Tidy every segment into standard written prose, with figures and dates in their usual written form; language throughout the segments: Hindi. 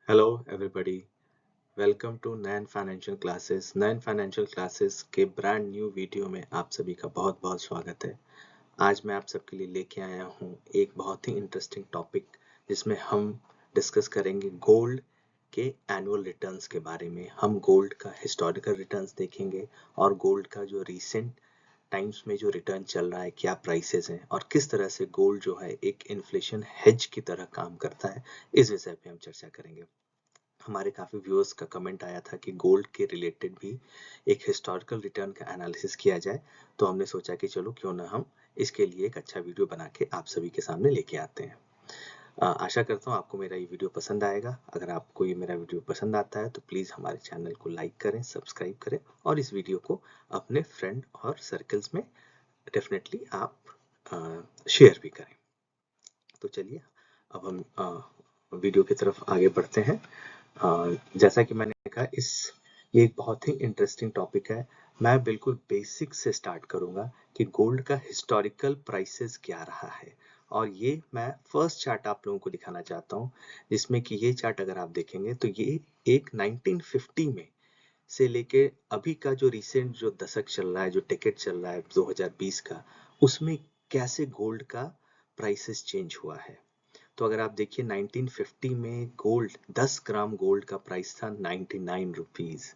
Hello everybody, welcome to Nain financial classes. Nain financial classes के ब्रांड न्यू वीडियो में आप सभी का बहुत बहुत स्वागत है। आज मैं आप सबके लिए लेके आया हूँ एक बहुत ही इंटरेस्टिंग टॉपिक, जिसमें हम डिस्कस करेंगे गोल्ड के एनुअल रिटर्न्स के बारे में। हम गोल्ड का हिस्टोरिकल रिटर्न्स देखेंगे और गोल्ड का जो रीसेंट टाइम्स में जो रिटर्न चल रहा है, क्या प्राइसेस हैं और किस तरह से गोल्ड जो है एक इन्फ्लेशन हेज की तरह काम करता है, इस विषय पे हम चर्चा करेंगे। हमारे काफ़ी व्यूअर्स का कमेंट आया था कि गोल्ड के रिलेटेड भी एक हिस्टोरिकल रिटर्न का एनालिसिस किया जाए, तो हमने सोचा कि चलो क्यों ना हम इसके लिए एक अच्छा वीडियो बना के आप सभी के सामने लेके आते हैं। आशा करता हूँ आपको मेरा ये वीडियो पसंद आएगा। अगर आपको ये मेरा वीडियो पसंद आता है तो प्लीज़ हमारे चैनल को लाइक करें, सब्सक्राइब करें और इस वीडियो को अपने फ्रेंड और सर्कल्स में डेफिनेटली आप शेयर भी करें। तो चलिए अब हम वीडियो की तरफ आगे बढ़ते हैं। जैसा कि मैंने कहा, ये एक बहुत ही इंटरेस्टिंग टॉपिक है। मैं बिल्कुल बेसिक से स्टार्ट करूंगा कि गोल्ड का हिस्टोरिकल प्राइसेस क्या रहा है, और ये मैं फर्स्ट चार्ट आप लोगों को दिखाना चाहता हूँ, जिसमें कि ये चार्ट अगर आप देखेंगे तो ये एक 1950 में से लेके अभी का जो रिसेंट जो दशक चल रहा है, जो टिकट चल रहा है 2020 का, उसमें कैसे गोल्ड का प्राइसेस चेंज हुआ है। तो अगर आप देखिए 1950 में गोल्ड 10 ग्राम गोल्ड का प्राइस था 99 रुपीज।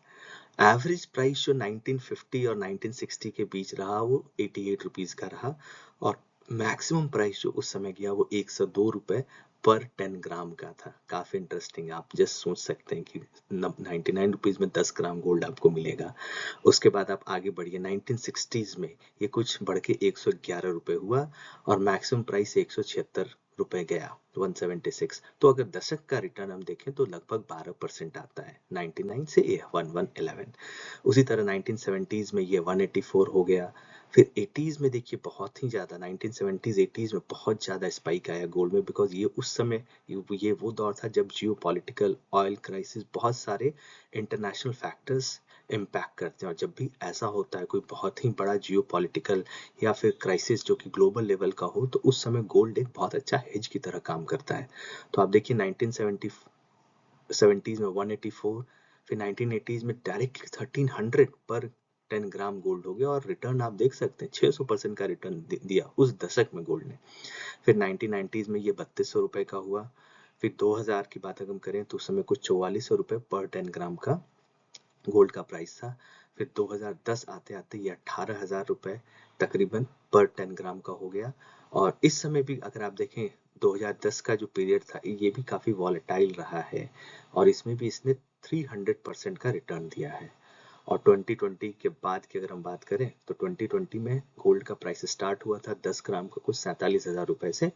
एवरेज प्राइस जो 1950 और 1960 के बीच रहा वो 88 रुपीज का रहा, और मैक्सिमम प्राइस जो उस समय गया वो 102 रुपए पर 10 ग्राम का था। काफी इंटरेस्टिंग, आप जस्ट सोच सकते हैं कि 99 रुपीज में 10 ग्राम गोल्ड आपको मिलेगा। उसके बाद आप आगे बढ़िए 1960s में ये कुछ बढ़ के 111 रुपए हुआ और मैक्सिमम प्राइस 176 रुपए गया, 176। तो अगर दशक का रिटर्न हम देखें तो लगभग 12% आता है 99 से 1111। उसी तरह 1970s में ये 184 हो गया। फिर 80s में देखिए बहुत ही ज़्यादा 1970s 80s में बहुत ज़्यादा स्पाइक आया गोल्ड में, बिकॉज ये उस समय ये वो दौर था जब जियो पॉलिटिकल ऑयल क्राइसिस, बहुत सारे इंटरनेशनल फैक्टर्स इम्पैक्ट करते हैं। और जब भी ऐसा होता है कोई बहुत ही बड़ा जियो पॉलिटिकल या फिर क्राइसिस जो कि ग्लोबल लेवल का हो, तो उस समय गोल्ड एक बहुत अच्छा हेज की तरह काम करता है। तो आप देखिए 1970s में 184, फिर 1980s में डायरेक्टली 1300 पर 10 ग्राम गोल्ड हो गया, और रिटर्न आप देख सकते हैं 600% का रिटर्न दिया उस दशक में गोल्ड ने। फिर 1990s में ये 3200 रुपए का हुआ। फिर 2000 की बात अगर हम करें तो उस समय कुछ 4400 रुपए पर 10 ग्राम का गोल्ड का प्राइस था। फिर 2010 आते आते ये 18,000 रुपए तकरीबन पर 10 ग्राम का हो गया। और इस समय भी अगर आप देखें 2010 का जो पीरियड था ये भी काफी वॉलेटाइल रहा है, और इसमें भी इसने 300% का रिटर्न दिया है। और 2020 के बाद की अगर हम बात करें तो 2020 में गोल्ड का प्राइस स्टार्ट हुआ था 10 ग्राम का कुछ 47,000 रुपए से।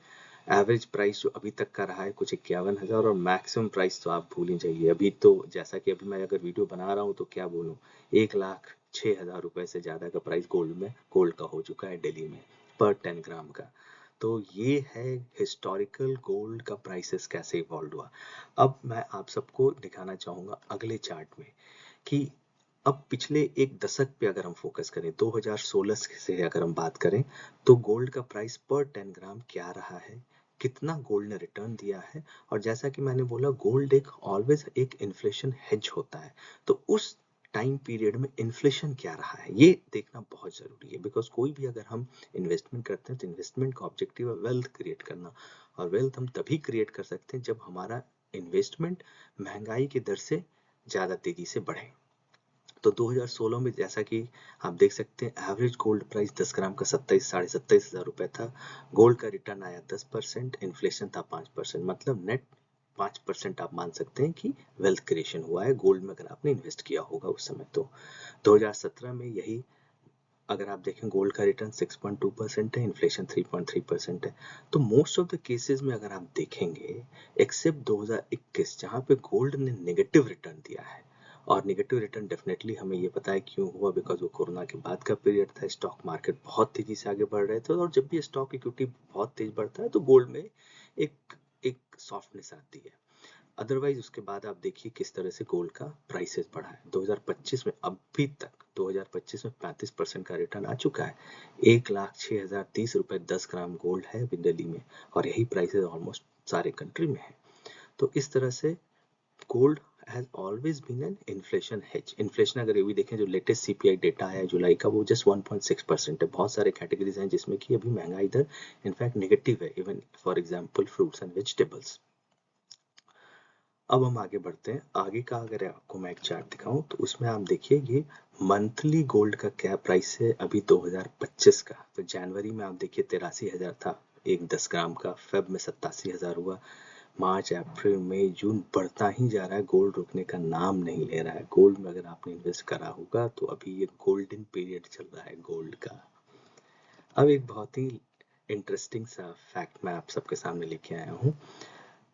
एवरेज प्राइस जो अभी तक का रहा है कुछ 51,000, और मैक्सिमम प्राइस तो आप भूल ही जाइए। अभी तो जैसा कि अभी मैं अगर वीडियो बना रहा हूँ तो क्या बोलूँ, 1,06,000 रुपए से ज्यादा का प्राइस गोल्ड का हो चुका है दिल्ली में पर 10 ग्राम का। तो ये है हिस्टोरिकल गोल्ड का प्राइसेस कैसे इवॉल्व हुआ। अब मैं आप सबको दिखाना चाहूंगा अगले चार्ट में कि अब पिछले एक दशक पे अगर हम फोकस करें, 2016 से अगर हम बात करें, तो गोल्ड का प्राइस पर 10 ग्राम क्या रहा है, कितना गोल्ड ने रिटर्न दिया है। और जैसा कि मैंने बोला, गोल्ड एक ऑलवेज एक इन्फ्लेशन हेज होता है। तो उस टाइम पीरियड में इन्फ्लेशन क्या रहा है ये देखना बहुत जरूरी है, बिकॉज कोई भी अगर हम इन्वेस्टमेंट करते हैं तो इन्वेस्टमेंट का ऑब्जेक्टिव है वेल्थ क्रिएट करना। और वेल्थ हम तभी क्रिएट कर सकते हैं जब हमारा इन्वेस्टमेंट महंगाई की दर से ज्यादा तेजी से बढ़े। तो 2016 में जैसा कि आप देख सकते हैं, एवरेज गोल्ड प्राइस 10 ग्राम का 27 साढ़े 27,000 रुपए था। गोल्ड का रिटर्न आया 10%, इन्फ्लेशन था 5%, मतलब नेट 5% आप मान सकते हैं कि वेल्थ क्रिएशन हुआ है गोल्ड में अगर आपने इन्वेस्ट किया होगा उस समय। तो 2017 में यही अगर आप देखें, गोल्ड का रिटर्न 6.2% है, इन्फ्लेशन 3.3% है। तो मोस्ट ऑफ द केसेस में अगर आप देखेंगे, एक्सेप्ट 2021 जहां पे गोल्ड ने नेगेटिव रिटर्न दिया है, और नेगेटिव रिटर्न डेफिनेटली हमें ये पता है क्यों हुआ, बिकॉज वो कोरोना के बाद का पीरियड था, स्टॉक मार्केट बहुत तेजी से आगे बढ़ रहे थे, और जब भी स्टॉक इक्विटी बहुत तेज बढ़ता है तो गोल्ड में एक एक सॉफ्टनेस आती है। अदरवाइज उसके बाद आप देखिए किस तरह से गोल्ड का प्राइसेस बढ़ा है 2025 में। अभी तक 2025 में 35% का रिटर्न आ चुका है। 1,06,030 रुपए 10 ग्राम गोल्ड है अभी दिल्ली में, और यही प्राइसेस ऑलमोस्ट सारे कंट्री में है। तो इस तरह से gold has always been an inflation hedge. Inflation अगर ये भी देखें, जो लेटेस्ट सीपीआई डेटा है जुलाई का, वो जस्ट 1.6% है। बहुत सारे कैटेगरीज हैं जिसमें कि अभी महंगाई दर इनफैक्ट नेगेटिव है, even for example fruits and vegetables. अब हम आगे बढ़ते हैं। आगे का अगर आपको मैं एक चार्ट दिखाऊं तो उसमें आप देखिए ये मंथली गोल्ड का क्या प्राइस है अभी 2025 का। तो जनवरी में आप देखिए 83,000 था एक 10 ग्राम का, फेब में 87,000 हुआ, मार्च अप्रैल मई जून बढ़ता ही जा रहा है, गोल्ड रुकने का नाम नहीं ले रहा है। गोल्ड में अगर आपने इन्वेस्ट करा होगा तो अभी ये गोल्डन पीरियड चल रहा है गोल्ड का। अब एक बहुत ही इंटरेस्टिंग सा फैक्ट मैं आप सबके सामने लेके आया हूँ।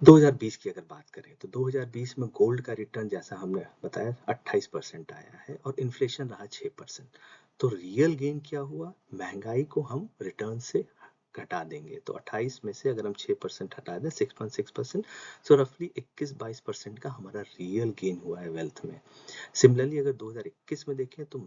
2020 की अगर बात करें तो 2020 में गोल्ड का रिटर्न जैसा हमने बताया 28% आया है और इन्फ्लेशन रहा 6%। तो रियल गेन क्या हुआ, महंगाई को हम रिटर्न से घटा देंगे तो 28 में से अगर हम 6% हटा दें 6.6%, सो रफली 21-22% का हमारा रियल गेन हुआ है वेल्थ में। सिमिलरली अगर 2021 में देखें तो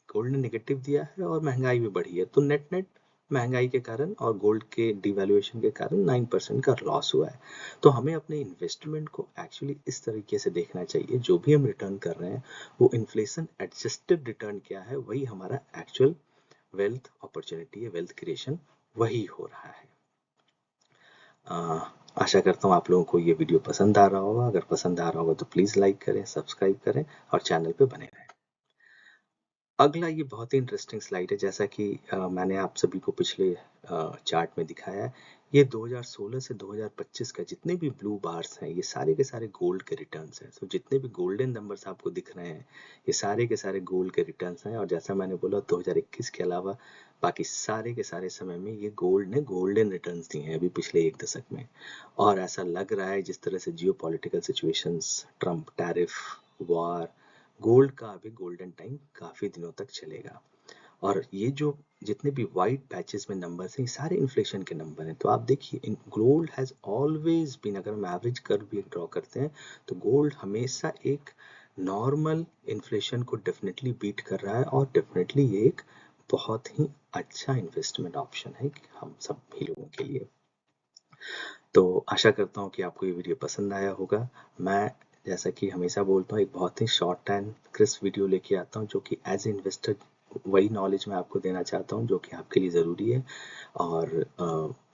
गोल्ड ने नेगेटिव दिया है और महंगाई भी बढ़ी है, तो नेट नेट महंगाई के कारण और गोल्ड के डिवैल्यूएशन के कारण 9% का लॉस हुआ है। तो हमें अपने इन्वेस्टमेंट को एक्चुअली इस तरीके से देखना चाहिए, जो भी हम रिटर्न कर रहे हैं वो इन्फ्लेशन एडजस्टेड रिटर्न क्या है, वही हमारा एक्चुअल वेल्थ अपॉर्चुनिटी है, वेल्थ क्रिएशन वही हो रहा है। आशा करता हूँ आप लोगों को ये वीडियो पसंद आ रहा होगा। अगर पसंद आ रहा होगा तो प्लीज़ लाइक करें, सब्सक्राइब करें और चैनल पे बने रहें। अगला ये बहुत ही इंटरेस्टिंग स्लाइड है, जैसा कि मैंने आप सभी को पिछले चार्ट में दिखाया है। ये 2016 से 2025 का जितने भी ब्लू बार्स हैं ये सारे के सारे गोल्ड के रिटर्न्स हैं। तो जितने भी गोल्डन नंबर्स आपको दिख रहे हैं ये सारे के सारे गोल्ड के रिटर्न्स हैं। और जैसा मैंने बोला 2021 के अलावा बाकी सारे के सारे समय में ये गोल्ड ने गोल्डन रिटर्न्स दिए हैं अभी पिछले एक दशक में। और ऐसा लग रहा है जिस तरह से जियो political situations, Trump, tariff, war, gold का अभी गोल्डन टाइम काफी दिनों तक चलेगा। और ये जो जितने भी वाइट पैचेस में नंबर्स हैं ये सारे इन्फ्लेशन के नंबर हैं। तो आप देखिए गोल्ड हैज ऑलवेज बीन, अगर हम एवरेज कर्व भी ड्रॉ करते हैं तो गोल्ड हमेशा एक नॉर्मल इन्फ्लेशन को डेफिनेटली बीट कर रहा है और डेफिनेटली ये एक बहुत ही अच्छा इन्वेस्टमेंट ऑप्शन है हम सब भी लोगों के लिए। तो आशा करता हूँ कि आपको ये वीडियो पसंद आया होगा। मैं जैसा कि हमेशा बोलता हूँ एक बहुत ही शॉर्ट एंड क्रिस्प वीडियो लेके आता हूँ जो कि एज ए इन्वेस्टर वही नॉलेज मैं आपको देना चाहता हूँ जो कि आपके लिए ज़रूरी है। और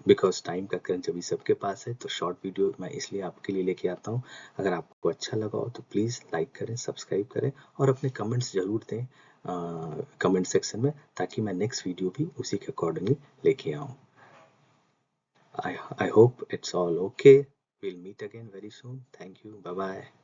बिकॉज टाइम का क्रंच अभी सबके पास है तो शॉर्ट वीडियो मैं इसलिए आपके लिए लेके आता हूँ। अगर आपको अच्छा लगा हो तो प्लीज़ लाइक करें, सब्सक्राइब करें और अपने कमेंट्स ज़रूर दें कमेंट सेक्शन में, ताकि मैं नेक्स्ट वीडियो भी उसी के अकॉर्डिंगली लेके आऊँ। I hope it's all okay. We'll meet again very soon. Thank you. Bye bye.